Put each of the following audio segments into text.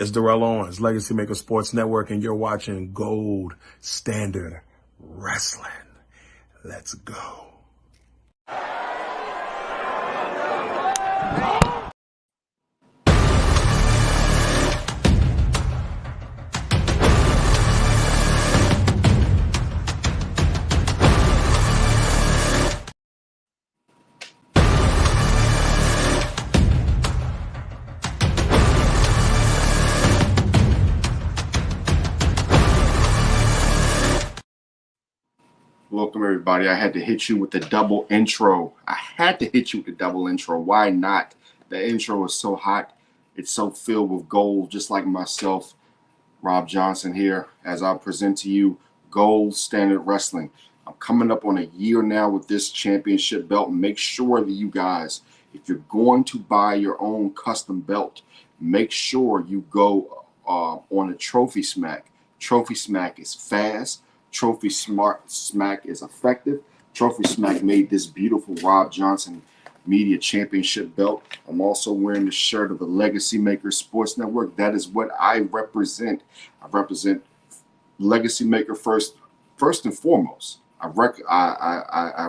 It's Darrell Owens, Legacy Maker Sports Network, and you're watching Gold Standard Wrestling. Let's go. Welcome, everybody. I had to hit you with the double intro. Why not? The intro is so hot. It's so filled with gold, just like myself, Rob Johnson here, as I present to you Gold Standard Wrestling. I'm coming up on a year now with this championship belt. Make sure that you guys, if you're going to buy your own custom belt, make sure you go on a Trophy Smack. Trophy Smack is fast. Trophy Smack is effective. Trophy Smack made this beautiful Rob Johnson Media Championship belt. I'm also wearing the shirt of the Legacy Maker Sports Network. That is what I represent. I represent Legacy Maker first and foremost. I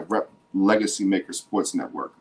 rep Legacy Maker Sports Network.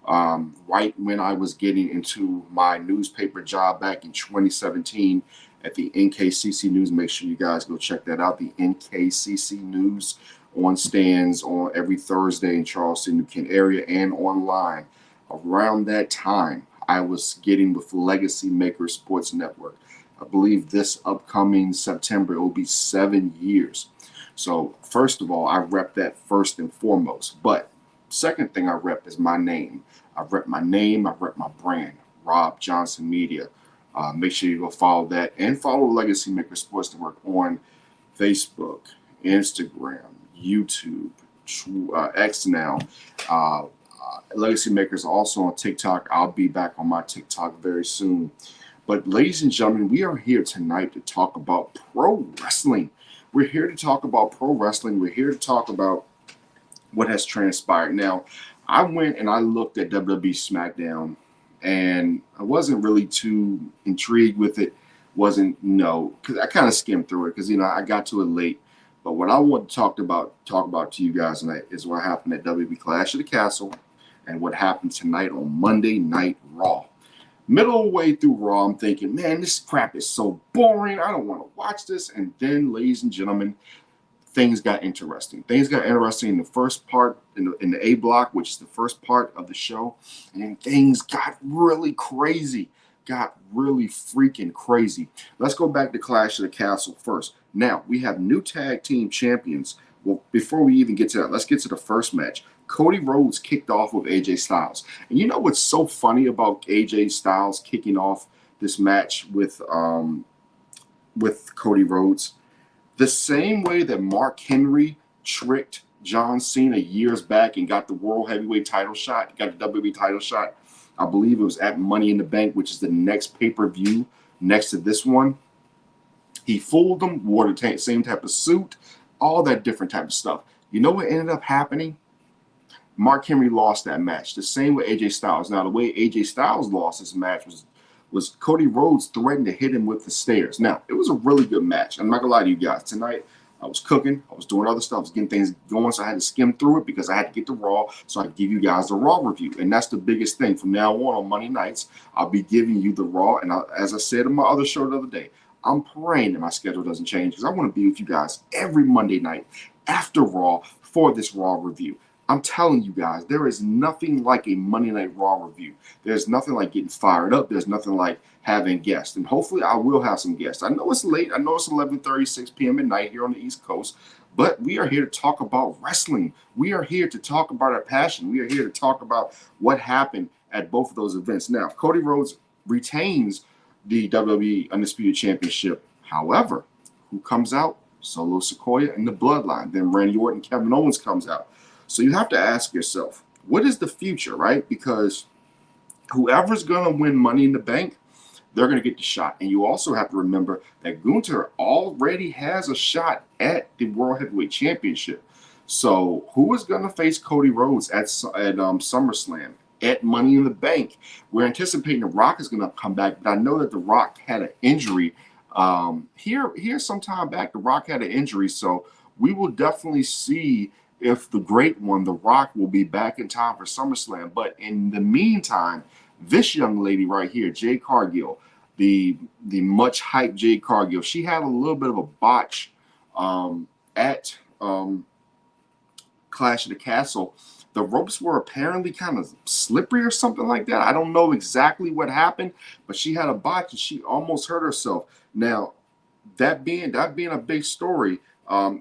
Right when I was getting into my newspaper job back in 2017 at the NKCC News. Make sure you guys go check that out. The NKCC News on stands on every Thursday in Charleston, New Kent area, and online. Around that time, I was getting with Legacy Maker Sports Network. I believe this upcoming September, it will be 7 years. So first of all, I rep that first and foremost. But second thing I rep is my name. I rep my name. I rep my brand, Rob Johnson Media. Make sure you go follow that and follow Legacy Maker Sports Network on Facebook, Instagram, YouTube, X now. Legacy Maker is also on TikTok. I'll be back on my TikTok very soon. But ladies and gentlemen, we are here tonight to talk about pro wrestling. We're here to talk about pro wrestling. We're here to talk about what has transpired. Now, I went and I looked at WWE SmackDown, and I wasn't really too intrigued with it. Because I kind of skimmed through it because, I got to it late. But what I want to talk about to you guys tonight is what happened at WWE Clash of the Castle and what happened tonight on Monday Night Raw. Middle of the way through Raw, I'm thinking, man, this crap is so boring. I don't want to watch this. And then, ladies and gentlemen, things got interesting. Things got interesting in the first part, in the A block, which is the first part of the show. And then things got really crazy. Got really freaking crazy. Let's go back to Clash of the Castle first. Now, we have new tag team champions. Well, before we even get to that, let's get to the first match. Cody Rhodes kicked off with AJ Styles. And you know what's so funny about AJ Styles kicking off this match with Cody Rhodes? The same way that Mark Henry tricked John Cena years back and got the World Heavyweight title shot, got the WWE title shot, I believe it was at Money in the Bank, which is the next pay-per-view next to this one. He fooled them, wore the same type of suit, all that different type of stuff. You know what ended up happening? Mark Henry lost that match, the same with AJ Styles. Now, the way AJ Styles lost this match was Cody Rhodes threatened to hit him with the stairs. Now, it was a really good match. I'm not going to lie to you guys. Tonight, I was cooking. I was doing other stuff. I was getting things going, so I had to skim through it because I had to get the Raw so I could give you guys the Raw review. And that's the biggest thing. From now on Monday nights, I'll be giving you the Raw. And as I said in my other show the other day, I'm praying that my schedule doesn't change because I want to be with you guys every Monday night after Raw for this Raw review. I'm telling you guys, there is nothing like a Monday Night Raw review. There's nothing like getting fired up. There's nothing like having guests. And hopefully I will have some guests. I know it's late. I know it's 11:36 p.m. at night here on the East Coast. But we are here to talk about wrestling. We are here to talk about our passion. We are here to talk about what happened at both of those events. Now, Cody Rhodes retains the WWE Undisputed Championship. However, who comes out? Solo Sikoa and the Bloodline. Then Randy Orton, Kevin Owens comes out. So you have to ask yourself, what is the future, right? Because whoever's going to win Money in the Bank, they're going to get the shot. And you also have to remember that Gunther already has a shot at the World Heavyweight Championship. So who is going to face Cody Rhodes at SummerSlam? at Money in the Bank. We're anticipating The Rock is going to come back, but I know that The Rock had an injury. Here some time back, The Rock had an injury, so we will definitely see if the great one, The Rock, will be back in time for SummerSlam. But in the meantime, this young lady right here, Jade Cargill, the much hyped Jade Cargill, she had a little bit of a botch at Clash of the Castle. The ropes were apparently kind of slippery or something like that. I don't know exactly what happened, but she had a botch and she almost hurt herself. Now, that being a big story,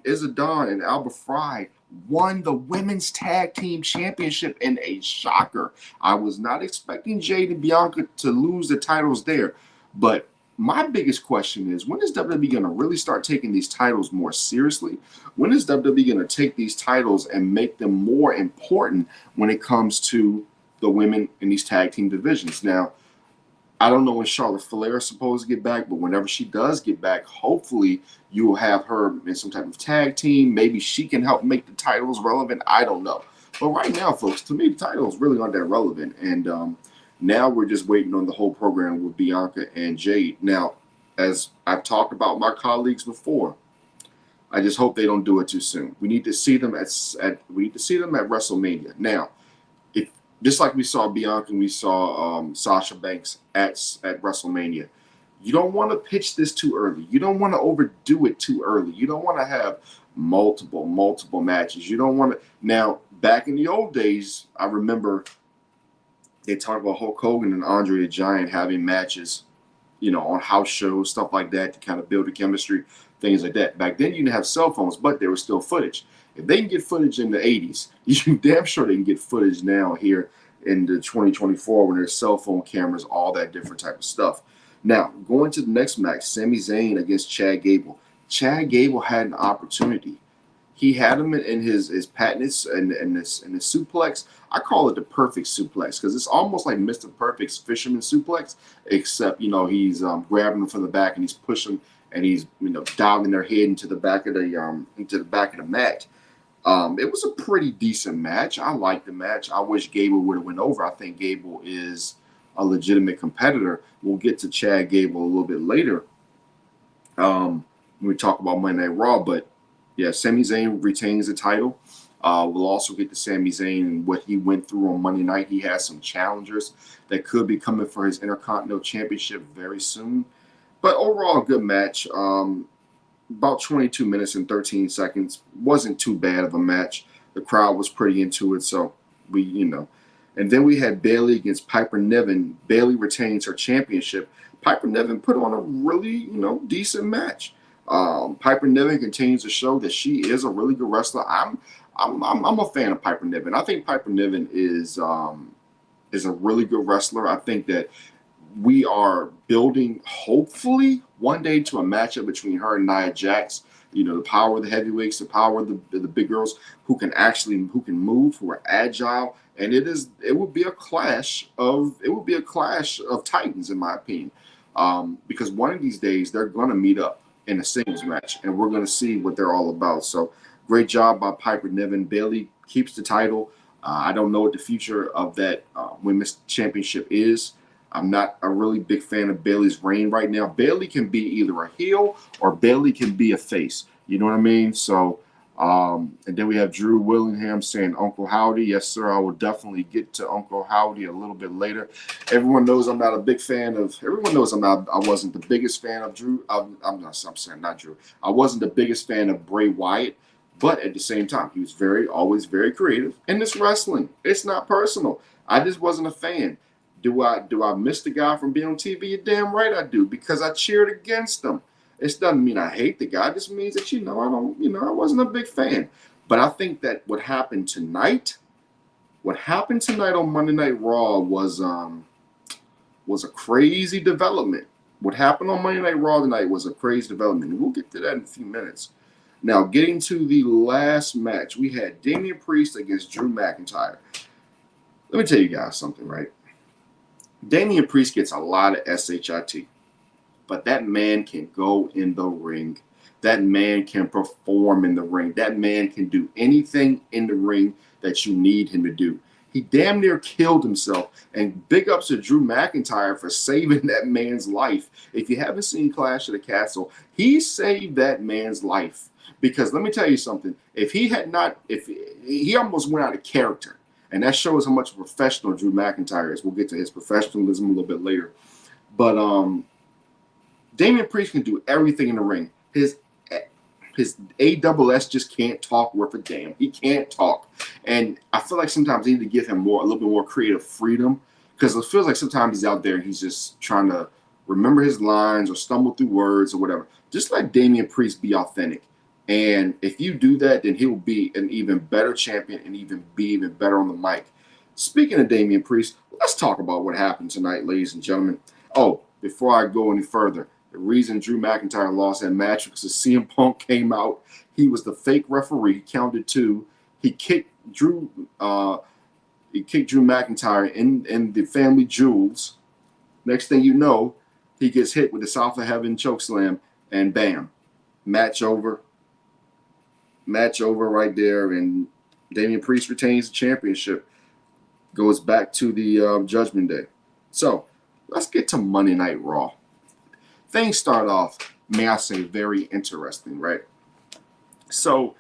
Izzy Dawn and Alba Fry won the women's tag team championship in a shocker. I was not expecting Jade and Bianca to lose the titles there, but my biggest question is, when is WWE going to really start taking these titles more seriously? When is WWE going to take these titles and make them more important when it comes to the women in these tag team divisions? Now, I don't know when Charlotte Flair is supposed to get back, but whenever she does get back, hopefully you will have her in some type of tag team. Maybe she can help make the titles relevant. I don't know. But right now, folks, to me, the titles really aren't that relevant. And now we're just waiting on the whole program with Bianca and Jade. Now, as I've talked about my colleagues before, I just hope they don't do it too soon. We need to see them at WrestleMania. Now, just like we saw Bianca and we saw Sasha Banks at WrestleMania, you don't want to pitch this too early. You don't want to overdo it too early. You don't want to have multiple matches. You don't want to. Now, back in the old days, I remember they talked about Hulk Hogan and Andre the Giant having matches, on house shows, stuff like that, to kind of build the chemistry, things like that. Back then, you didn't have cell phones, but there was still footage. If they can get footage in the 80s, you damn sure they can get footage now here in the 2024 when there's cell phone cameras, all that different type of stuff. Now, going to the next match, Sami Zayn against Chad Gable. Chad Gable had an opportunity. He had him in his patented and his suplex. I call it the perfect suplex because it's almost like Mr. Perfect's fisherman suplex, except he's grabbing them from the back and he's pushing and he's diving their head into the back of the mat. It was a pretty decent match. I liked the match. I wish Gable would have went over. I think Gable is a legitimate competitor. We'll get to Chad Gable a little bit later when we talk about Monday Night Raw. But yeah, Sami Zayn retains the title. We'll also get to Sami Zayn and what he went through on Monday night. He has some challengers that could be coming for his Intercontinental Championship very soon. But overall, a good match. About 22 minutes and 13 seconds. Wasn't too bad of a match. The crowd was pretty into it, so And then we had Bayley against Piper Niven. Bayley retains her championship. Piper Niven put on a really, decent match. Piper Niven continues to show that she is a really good wrestler. I'm a fan of Piper Niven. I think Piper Niven is a really good wrestler. I think that we are building, hopefully, one day to a matchup between her and Nia Jax. The power of the heavyweights, the power of the big girls who can move, who are agile, and it would be a clash of titans, in my opinion, because one of these days they're going to meet up in a singles match, and we're going to see what they're all about. So, great job by Piper Niven. Bayley keeps the title. I don't know what the future of that women's championship is. I'm not a really big fan of Bayley's reign right now. Bayley can be either a heel or Bayley can be a face. You know what I mean? So, and then we have Drew Willingham saying Uncle Howdy. Yes, sir. I will definitely get to Uncle Howdy a little bit later. Everyone knows I'm not a big fan of. Everyone knows I wasn't the biggest fan of Drew. I'm saying not Drew. I wasn't the biggest fan of Bray Wyatt. But at the same time, he was always very creative. And it's wrestling. It's not personal. I just wasn't a fan. Do I miss the guy from being on TV? You're damn right I do, because I cheered against him. It doesn't mean I hate the guy. It just means that I wasn't a big fan. But I think that what happened tonight on Monday Night Raw was a crazy development. What happened on Monday Night Raw tonight was a crazy development. And we'll get to that in a few minutes. Now, getting to the last match, we had Damian Priest against Drew McIntyre. Let me tell you guys something, right? Damian Priest gets a lot of SHIT, but that man can go in the ring. That man can perform in the ring. That man can do anything in the ring that you need him to do. He damn near killed himself. And big ups to Drew McIntyre for saving that man's life. If you haven't seen Clash of the Castle, he saved that man's life. Because let me tell you something. If he had not, if he almost went out of character. And that shows how much professional Drew McIntyre is. We'll get to his professionalism a little bit later. But Damian Priest can do everything in the ring. His AWS just can't talk worth a damn. He can't talk. And I feel like sometimes they need to give him a little bit more creative freedom, because it feels like sometimes he's out there and he's just trying to remember his lines or stumble through words or whatever. Just let Damian Priest be authentic. And if you do that, then he'll be an even better champion and be even better on the mic. Speaking of Damian Priest, let's talk about what happened tonight, ladies and gentlemen. Oh, before I go any further, the reason Drew McIntyre lost that match was because CM Punk came out. He was the fake referee. He counted 2. He kicked Drew. He kicked Drew McIntyre in the family jewels. Next thing you know, he gets hit with the South of Heaven chokeslam, and bam, match over. Match over right there, and Damian Priest retains the championship. Goes back to the Judgment Day. So let's get to Monday Night Raw. Things start off, may I say, very interesting, right? So,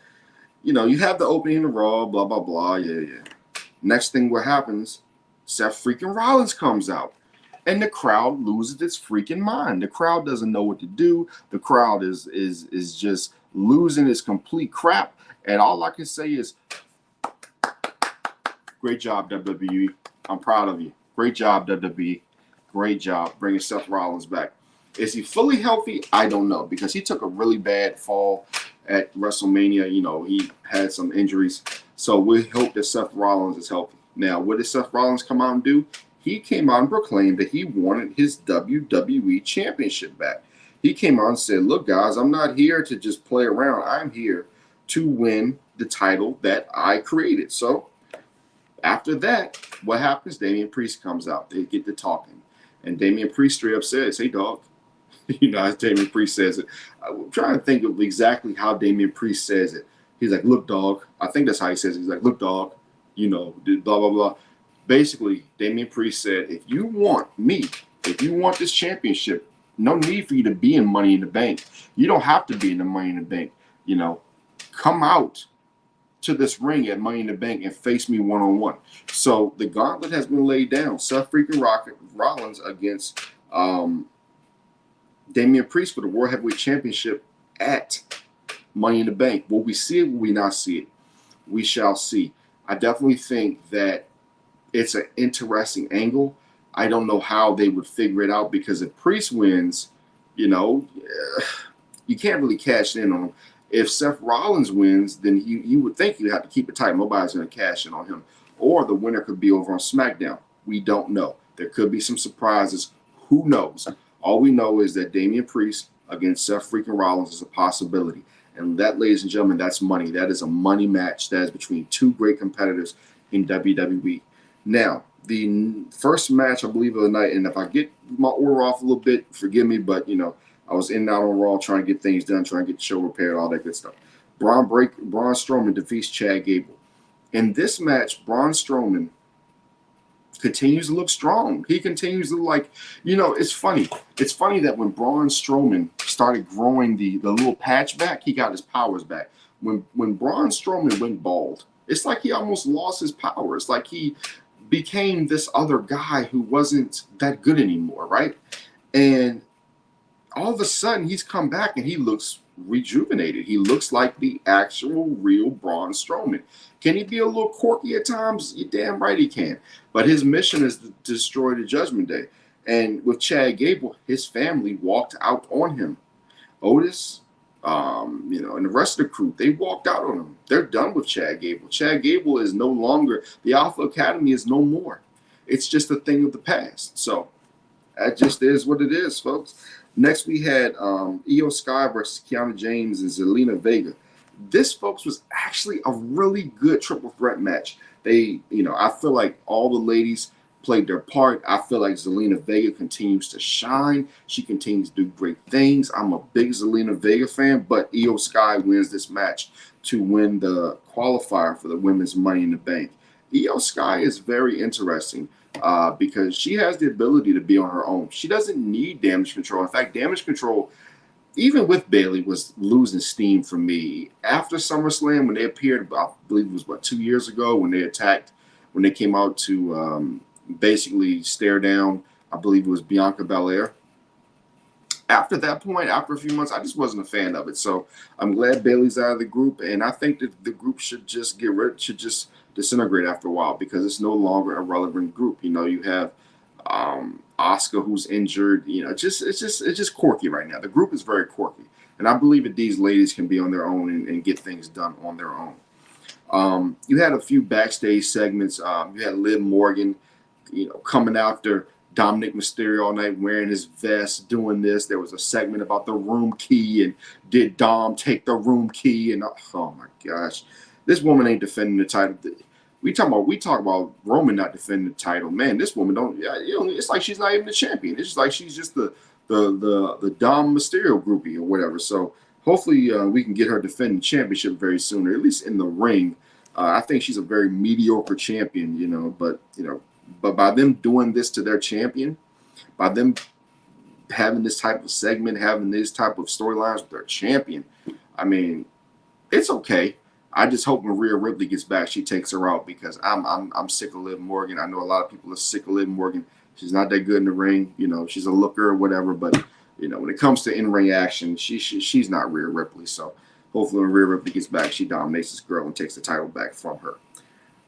you know, you have the opening of Raw, blah, blah, blah, yeah. Next thing what happens, Seth freaking Rollins comes out, and the crowd loses its freaking mind. The crowd doesn't know what to do. The crowd is just losing its complete crap, and all I can say is, great job, WWE. I'm proud of you. Great job, WWE. Great job bringing Seth Rollins back. Is he fully healthy? I don't know, because he took a really bad fall at WrestleMania. You know, he had some injuries. So we hope that Seth Rollins is healthy. Now, what did Seth Rollins come out and do? He came out and proclaimed that he wanted his WWE Championship back. He came out and said, look, guys, I'm not here to just play around. I'm here to win the title that I created. So after that, what happens? Damian Priest comes out. They get to talking. And Damian Priest straight up says, hey, dog. You know, as Damian Priest says it. I'm trying to think of exactly how Damian Priest says it. He's like, look, dog. I think that's how he says it. He's like, look, dog. You know, blah, blah, blah. Basically, Damian Priest said, if you want this championship, no need for you to be in Money in the Bank. You don't have to be in the Money in the Bank. You know, come out to this ring at Money in the Bank and face me one-on-one. So the gauntlet has been laid down. Seth freaking Rollins against Damian Priest for the World Heavyweight Championship at Money in the Bank. Will we see it? Will we not see it? We shall see. I definitely think that it's an interesting angle. I don't know how they would figure it out, because if Priest wins, you know, you can't really cash in on him. If Seth Rollins wins, then you would think you'd have to keep it tight. Nobody's going to cash in on him. Or the winner could be over on SmackDown. We don't know. There could be some surprises. Who knows? All we know is that Damian Priest against Seth freaking Rollins is a possibility. And that, ladies and gentlemen, that's money. That is a money match. That is between two great competitors in WWE. Now, the first match, I believe, of the night, and if I get my order off a little bit, forgive me, but, you know, I was in and out on Raw trying to get things done, trying to get the show repaired, all that good stuff. Braun Strowman defeats Chad Gable. In this match, Braun Strowman continues to look strong. He continues to look like, you know, it's funny. It's funny that when Braun Strowman started growing the little patch back, he got his powers back. When Braun Strowman went bald, it's like he almost lost his power. It's like he became this other guy who wasn't that good anymore, right? And all of a sudden, he's come back and he looks rejuvenated. He looks like the actual real Braun Strowman. Can he be a little quirky at times? You're damn right he can. But his mission is to destroy the Judgment Day. And with Chad Gable, his family walked out on him. Otis, you know, and the rest of the crew, they walked out on him. They're done with Chad Gable. Chad Gable is no longer, the Alpha Academy is no more. It's just a thing of the past. So that just is what it is, folks. Next, we had Io Sky versus Kiana James and Zelina Vega. This, folks, was actually a really good triple threat match. They, you know, I feel like all the ladies played their part. I feel like Zelina Vega continues to shine. She continues to do great things. I'm a big Zelina Vega fan, but Io Sky wins this match to win the qualifier for the Women's Money in the Bank. Io Sky is very interesting because she has the ability to be on her own. She doesn't need Damage Control. In fact, Damage Control, even with Bayley, was losing steam for me after SummerSlam when they appeared. I believe it was 2 years ago when they came out to basically stare down. I believe it was Bianca Belair. After that point, after a few months, I just wasn't a fan of it. So I'm glad Bayley's out of the group, and I think that the group should just disintegrate after a while because it's no longer a relevant group. You have Asuka who's injured. It's just quirky right now. The group is very quirky, and I believe that these ladies can be on their own and get things done on their own. You had a few backstage segments. You had Liv Morgan, coming after Dominic Mysterio all night wearing his vest, doing this. There was a segment about the room key and did Dom take the room key? And oh my gosh, this woman ain't defending the title. We talk about Roman not defending the title. Man, this woman don't. It's like she's not even the champion. It's just like she's just the Dom Mysterio groupie or whatever. So hopefully we can get her defending the championship very soon, or at least in the ring. I think she's a very mediocre champion, but by them doing this to their champion, by them having this type of segment, having this type of storylines with their champion, I mean, it's okay. I just hope when Rhea Ripley gets back, she takes her out because I'm sick of Liv Morgan. I know a lot of people are sick of Liv Morgan. She's not that good in the ring. She's a looker or whatever, but when it comes to in-ring action, she's not Rhea Ripley. So hopefully when Rhea Ripley gets back, she dominates this girl and takes the title back from her.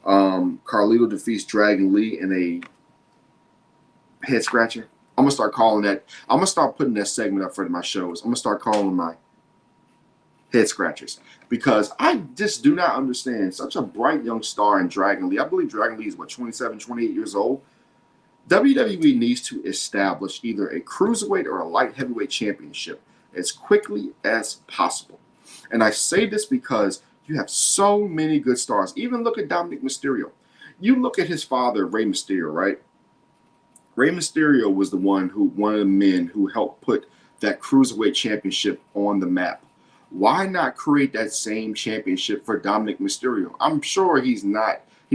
Carlito defeats Dragon Lee in a head scratcher. I'm gonna start calling that. I'm gonna start putting that segment up for my shows. I'm gonna start calling them my head scratchers because I just do not understand such a bright young star in Dragon Lee. I believe Dragon Lee is 27, 28 years old. WWE needs to establish either a cruiserweight or a light heavyweight championship as quickly as possible. And I say this because you have so many good stars. Even look at Dominic Mysterio. You look at his father, Rey Mysterio, right? Rey Mysterio was one of the men who helped put that Cruiserweight Championship on the map. Why not create that same championship for Dominic Mysterio? I'm sure he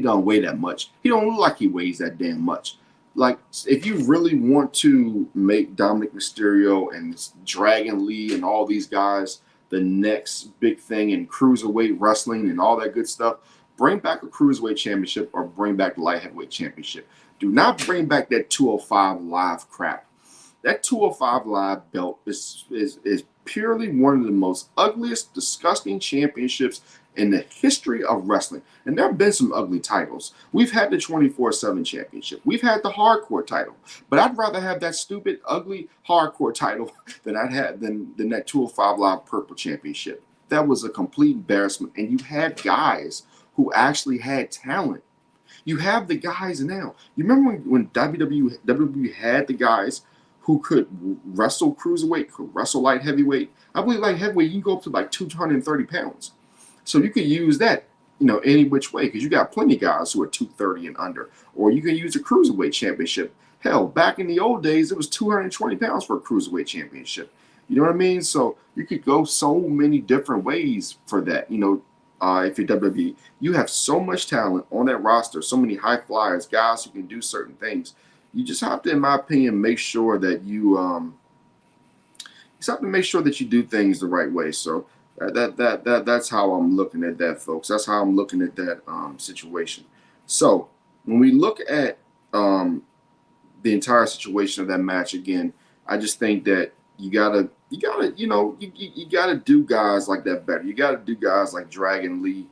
don't weigh that much. He don't look like he weighs that damn much. Like, if you really want to make Dominic Mysterio and Dragon Lee and all these guys the next big thing in cruiserweight wrestling and all that good stuff, bring back a cruiserweight championship or bring back the light heavyweight championship. Do not bring back that 205 Live crap. That 205 Live belt is purely one of the most ugliest, disgusting championships in the history of wrestling. And there have been some ugly titles. We've had the 24/7 championship. We've had the hardcore title. But I'd rather have that stupid, ugly hardcore title than that 205 Live purple championship. That was a complete embarrassment. And you had guys who actually had talent. You have the guys now. You remember when WWE had the guys who could wrestle cruiserweight, could wrestle light heavyweight? I believe light heavyweight, you can go up to like 230 pounds. So you could use that, any which way, because you got plenty of guys who are 230 and under. Or you can use a cruiserweight championship. Hell, back in the old days, it was 220 pounds for a cruiserweight championship. You know what I mean? So you could go so many different ways for that. If you're WWE, you have so much talent on that roster, so many high flyers, guys who can do certain things. You just have to, in my opinion, make sure that you do things the right way. So that's how I'm looking at that, folks. That's how I'm looking at that situation. So when we look at the entire situation of that match again, I just think that you gotta do guys like that better. You gotta do guys like Dragon Lee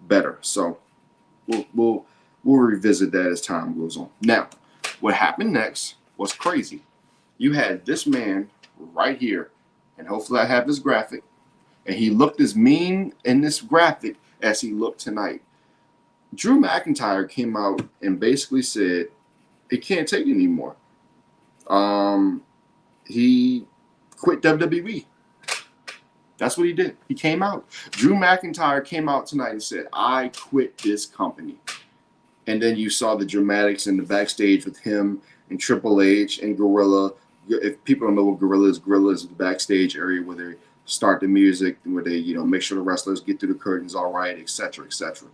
better. So we'll revisit that as time goes on. Now, what happened next was crazy. You had this man right here, and hopefully I have this graphic, and he looked as mean in this graphic as he looked tonight. Drew McIntyre came out and basically said he can't take it anymore. He quit WWE. That's what he did. He came out. Drew McIntyre came out tonight and said, I quit this company. And then you saw the dramatics in the backstage with him and Triple H and Gorilla. If people don't know what Gorilla is the backstage area where they start the music, where they, make sure the wrestlers get through the curtains all right, etc., etc.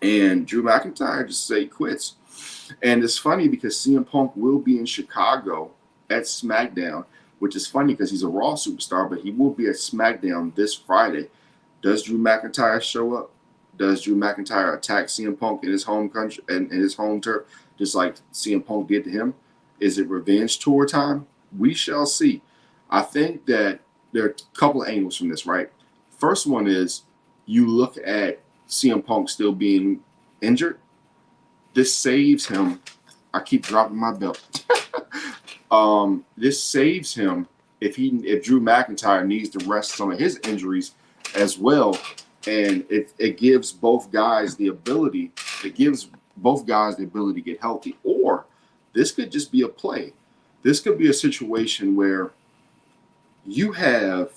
And Drew McIntyre just say he quits. And it's funny because CM Punk will be in Chicago at SmackDown, which is funny because he's a Raw superstar, but he will be at SmackDown this Friday. Does Drew McIntyre show up? Does Drew McIntyre attack CM Punk in his home country and in his home turf, just like CM Punk did to him? Is it revenge tour time? We shall see. I think that there are a couple of angles from this, right? First one is you look at CM Punk still being injured. This saves him. I keep dropping my belt. This saves him if Drew McIntyre needs to rest some of his injuries as well, and it gives both guys the ability. It gives both guys the ability to get healthy. Or this could just be a play. This could be a situation where you have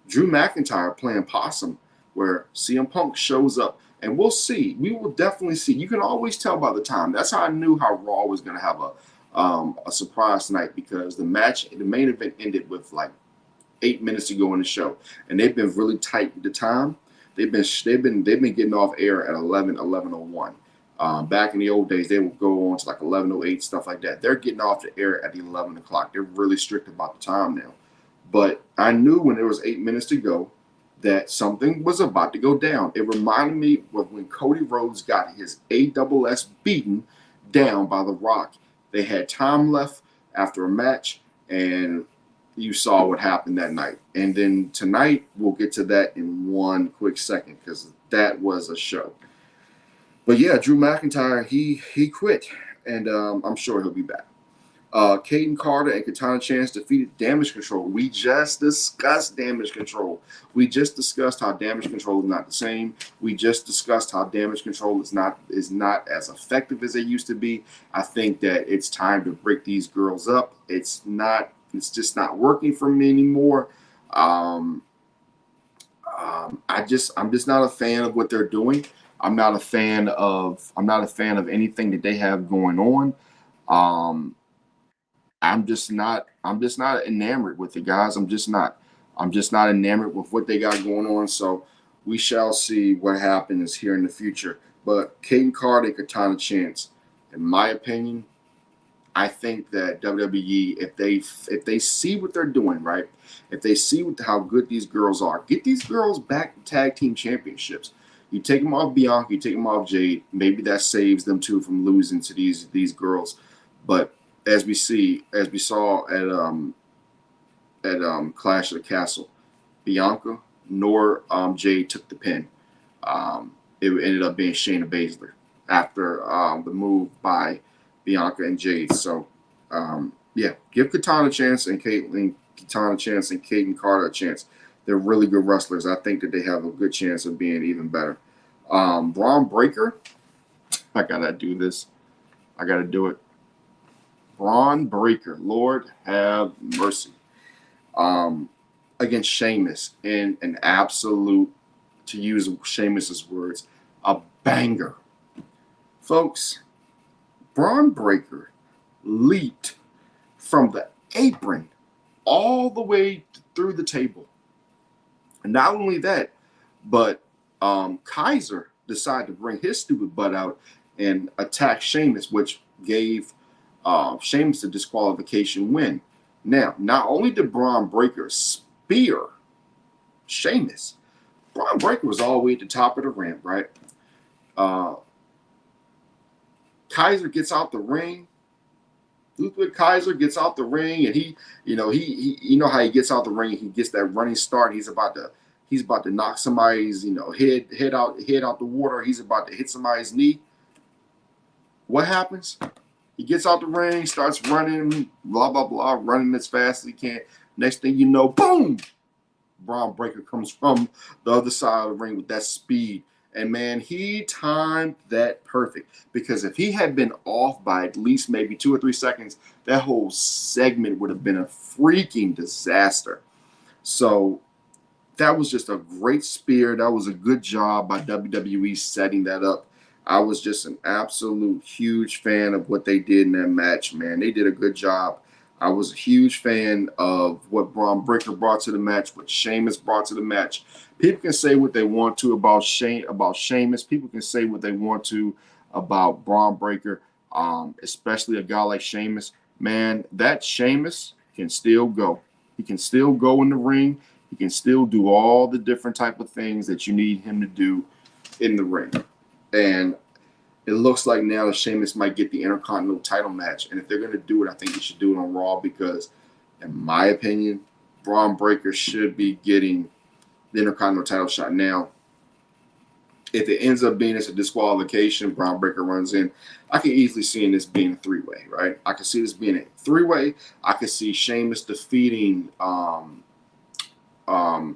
Drew McIntyre playing possum, where CM Punk shows up. And we'll see. We will definitely see. You can always tell by the time. That's how I knew how Raw was going to have a surprise tonight, because the main event ended with like 8 minutes to go in the show, and they've been really tight with the time. They've been getting off air at 11:01. Back in the old days, they would go on to like 11:08, stuff like that. They're getting off the air at 11 o'clock. They're really strict about the time now. But I knew when there was 8 minutes to go that something was about to go down. It reminded me of when Cody Rhodes got his ASS beaten down by The Rock. They had time left after a match, and you saw what happened that night. And then tonight, we'll get to that in one quick second, because that was a show. But yeah, Drew McIntyre, he quit, and I'm sure he'll be back. Caden Carter and Katana Chance defeated Damage Control. We just discussed Damage Control. We just discussed how Damage Control is not the same. We just discussed how Damage Control is not as effective as they used to be. I think that it's time to break these girls up. It's just not working for me anymore. I'm just not a fan of what they're doing. I'm not a fan of anything that they have going on. I'm just not enamored with the guys. I'm just not enamored with what they got going on. So we shall see what happens here in the future. But Caden Carter, Katana Chance, in my opinion, I think that WWE, if they see what they're doing, right? If they see how good these girls are, get these girls back to tag team championships. You take them off Bianca, you take them off Jade. Maybe that saves them too from losing to these girls. But as we saw at Clash of the Castle, Bianca nor Jade took the pin. It ended up being Shayna Baszler after the move by Bianca and Jade. So yeah, give Katana Chance and Caden Carter a chance. They're really good wrestlers. I think that they have a good chance of being even better. Braun Breaker, I gotta do this. I gotta do it. Braun Breaker, Lord have mercy. Against Sheamus in an absolute, to use Sheamus's words, a banger. Folks, Braun Breaker leaped from the apron all the way through the table. And not only that, but Kaiser decided to bring his stupid butt out and attack Sheamus, which gave Sheamus a disqualification win. Now, not only did Braun Breaker spear Sheamus, Braun Breaker was all the way at the top of the ramp, right? Kaiser gets out the ring. Ludwig Kaiser gets out the ring, and he you know how he gets out the ring. He gets that running start. He's about to knock somebody's head out the water. He's about to hit somebody's knee. What happens? He gets out the ring, starts running, blah blah blah, running as fast as he can. Next thing you know, boom! Braun Breaker comes from the other side of the ring with that speed. And man, he timed that perfect, because if he had been off by at least maybe 2 or 3 seconds, that whole segment would have been a freaking disaster. So that was just a great spear. That was a good job by WWE setting that up. I was just an absolute huge fan of what they did in that match, man. They did a good job. I was a huge fan of what Braun Breaker brought to the match, what Sheamus brought to the match. People can say what they want to about Sheamus. People can say what they want to about Braun Breaker, especially a guy like Sheamus. Man, that Sheamus can still go. He can still go in the ring. He can still do all the different type of things that you need him to do in the ring. And it looks like now that Sheamus might get the Intercontinental title match. And if they're going to do it, I think they should do it on Raw because, in my opinion, Braun Breaker should be getting the Intercontinental title shot. Now, if it ends up being as a disqualification, Braun Breaker runs in, I can easily see this being a three-way, right? I can see this being a three-way. I can see Sheamus defeating Sami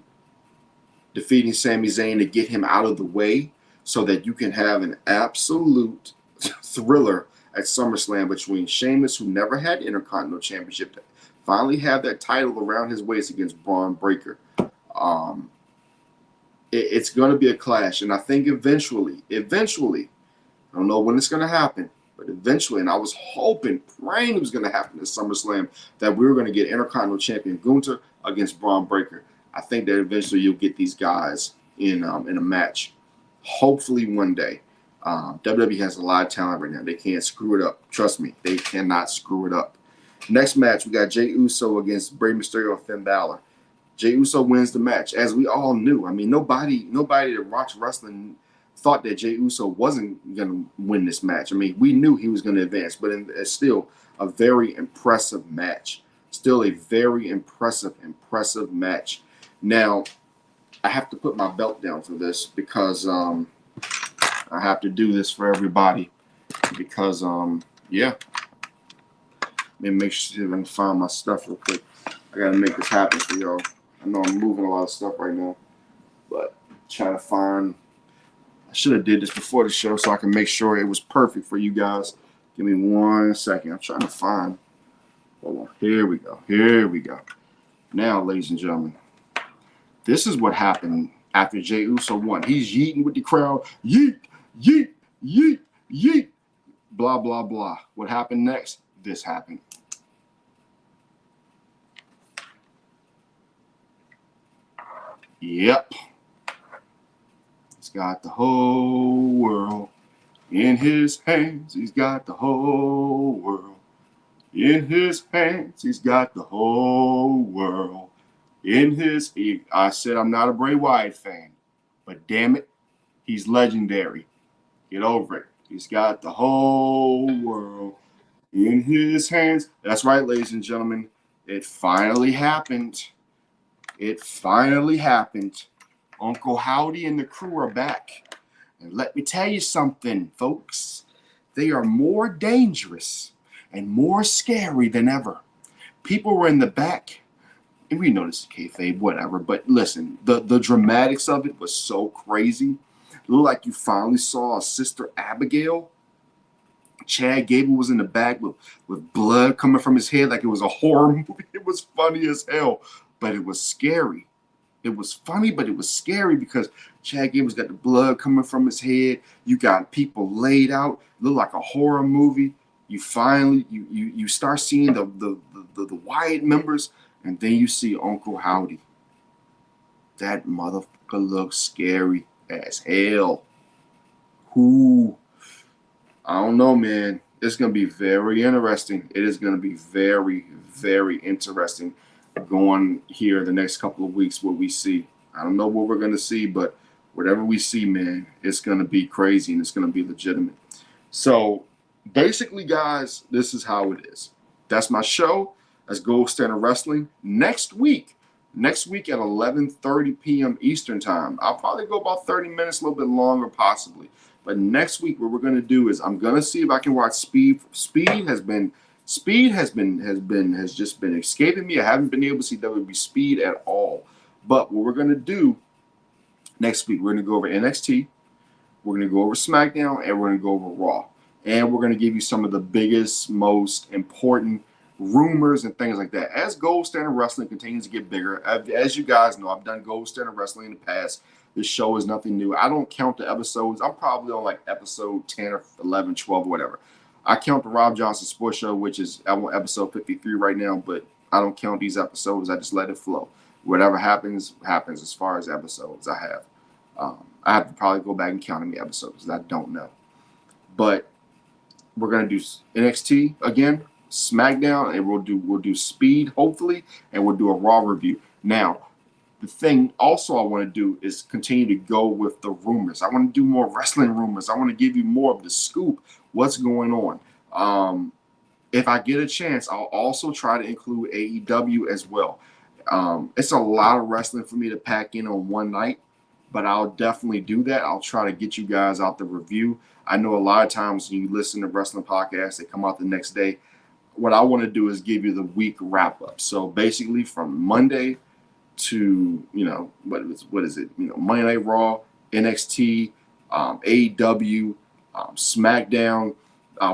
Zayn to get him out of the way, so that you can have an absolute thriller at SummerSlam between Sheamus, who never had Intercontinental Championship, to finally have that title around his waist against Braun Breaker. It's going to be a clash, and I think eventually, I don't know when it's going to happen, but eventually, and I was hoping, praying it was going to happen at SummerSlam, that we were going to get Intercontinental Champion Gunther against Braun Breaker. I think that eventually you'll get these guys in a match. Hopefully one day. WWE has a lot of talent right now. They can't screw it up. Trust me, they cannot screw it up. Next match, we got Jey Uso against Rey Mysterio and Finn Balor. Jey Uso wins the match, as we all knew. I mean, nobody that watched wrestling thought that Jey Uso wasn't going to win this match. I mean, we knew he was going to advance, but it's still a very impressive match. Still a very impressive match. Now, I have to put my belt down for this because I have to do this for everybody because, yeah. Let me make sure I can find my stuff real quick. I got to make this happen for y'all. I know I'm moving a lot of stuff right now, but trying to find. I should have did this before the show so I can make sure it was perfect for you guys. Give me 1 second. I'm trying to find. Hold on. Here we go. Now, ladies and gentlemen, this is what happened after Jey Uso won. He's yeeting with the crowd. Yeet, yeet, yeet, yeet. Blah, blah, blah. What happened next? This happened. Yep. He's got the whole world in his hands. He's got the whole world in his hands. He's got the whole world in his. I said I'm not a Bray Wyatt fan, but damn it, he's legendary. Get over it. He's got the whole world in his hands. That's right, ladies and gentlemen. It finally happened. Uncle Howdy and the crew are back. And let me tell you something, folks. They are more dangerous and more scary than ever. People were in the back. And we know this is kayfabe, whatever. But listen, the dramatics of it was so crazy. It looked like you finally saw a Sister Abigail. Chad Gable was in the back with blood coming from his head like it was a horror movie. It was funny as hell, but it was scary. It was funny, but it was scary because Chad Gable's got the blood coming from his head. You got people laid out. It looked like a horror movie. You finally you start seeing the Wyatt members, and then you see Uncle Howdy. That motherfucker looks scary as hell. Who? I don't know, man. It's going to be very interesting. It is going to be very, very interesting going here the next couple of weeks what we see. I don't know what we're going to see, but whatever we see, man, it's going to be crazy and it's going to be legitimate. So basically, guys, this is how it is. That's my show. That's Gold Standard Wrestling. Next week at 11:30 p.m. Eastern Time. I'll probably go about 30 minutes, a little bit longer possibly. But next week, what we're going to do is I'm going to see if I can watch Speed. Speed has just been escaping me. I haven't been able to see WWE Speed at all. But what we're going to do next week, we're going to go over NXT, we're going to go over SmackDown, and we're going to go over Raw. And we're going to give you some of the biggest, most important rumors and things like that. As Gold Standard Wrestling continues to get bigger, as you guys know, I've done Gold Standard Wrestling in the past. This show is nothing new. I don't count the episodes. I'm probably on like episode 10 or 11, 12, whatever. I count the Rob Johnson Sports Show, which is I'm on episode 53 right now, but I don't count these episodes. I just let it flow. Whatever happens, happens as far as episodes I have. I have to probably go back and count how many episodes. I don't know. But we're going to do NXT again, SmackDown, and we'll do Speed, hopefully, and we'll do a Raw review. Now, the thing also I want to do is continue to go with the rumors. I want to do more wrestling rumors. I want to give you more of the scoop, what's going on. If I get a chance, I'll also try to include AEW as well. It's a lot of wrestling for me to pack in on one night, but I'll definitely do that. I'll try to get you guys out the review. I know a lot of times when you listen to wrestling podcasts, they come out the next day. What I want to do is give you the week wrap up. So basically from Monday to, what is it? Monday Night Raw, NXT, AEW, SmackDown.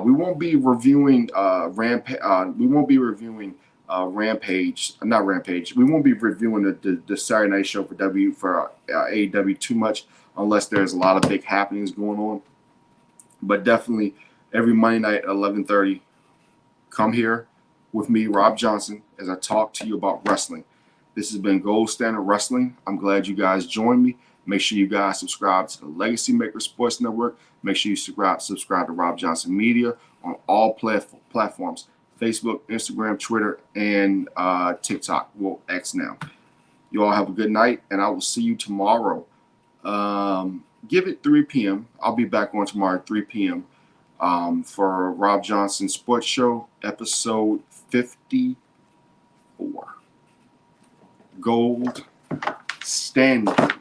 We won't be reviewing Rampage. We won't be reviewing Rampage. Not Rampage. We won't be reviewing the Saturday Night Show for AEW too much unless there's a lot of big happenings going on. But definitely every Monday night at 11:30, come here with me, Rob Johnson, as I talk to you about wrestling. This has been Gold Standard Wrestling. I'm glad you guys joined me. Make sure you guys subscribe to the Legacy Maker Sports Network. Make sure you subscribe to Rob Johnson Media on all platforms: Facebook, Instagram, Twitter, and TikTok. Well, X now. You all have a good night, and I will see you tomorrow. Give it 3 p.m. I'll be back on tomorrow at 3 p.m. For Rob Johnson Sports Show, episode 54. Gold Standard